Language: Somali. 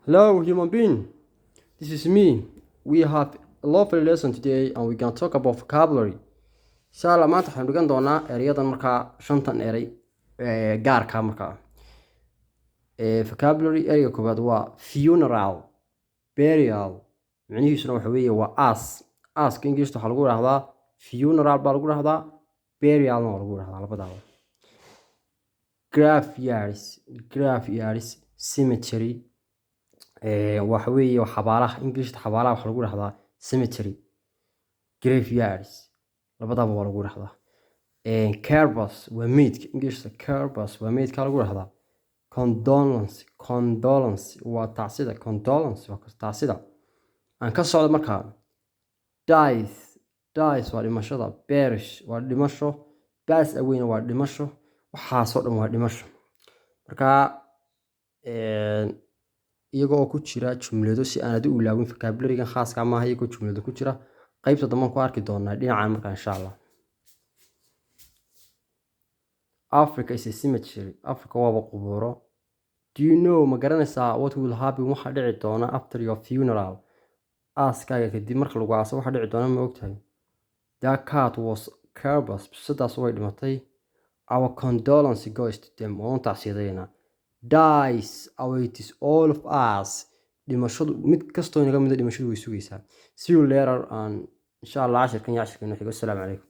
Hello, human being. This is me. We have a lovely lesson today, and we can talk about vocabulary. Inshallah, maanta waxaan dhigan doonaa erayadan markaa shantan eray gaarka markaa. Vocabulary ereyga koowaad waa funeral, burial. Macnihiisuna waxa weeye waa aas. Aaska English waxaa lagu dhahdaa funeral baa lagu dhahdaa, burialna waa lagu dhahdaa labadaba. Graveyards, cemetery. waxa weeye xabaalaha English xabaalaha waxa lagu dhahdaa cemetery, graveyards labadaba waa lagu dhahdaa. Carbus waa meydka English carbus waa meydka lagu dhahdaa. Condolence waa tacsida, condolence waa tacsida. aan ka socdo markaa dies waa dhimashada, perish waa dhimasho, pass away waa dhimasho. waxaasoo dhan waa dhimasho. markaa iyagoo ku jira jumlado si aanad u ilaawin vocabulary-gan khaaska maaha, iyagoo jumlado ku jira qaybta dambe ku arki doonaa dhinacan markaa insha Allah. Africa is a cemetery. Africa waa qubuuro. Do you know, ma garanaysaa what will happen waxa dhici doona after your funeral? aaskaaga kadib marka lagu aaso waxa dhici doona ma ogtahay? That cat was carbus, bisadaas way dhimatay. Our condolence goes to them. waan tacsiyadeynaa. Dies awaits all of us. dhimashadu mid kastoo inaga mid dhimashadu way sugaysaa. See you later and insha Allah cashirkan iyo cashirkan. Assalaamu calaykum.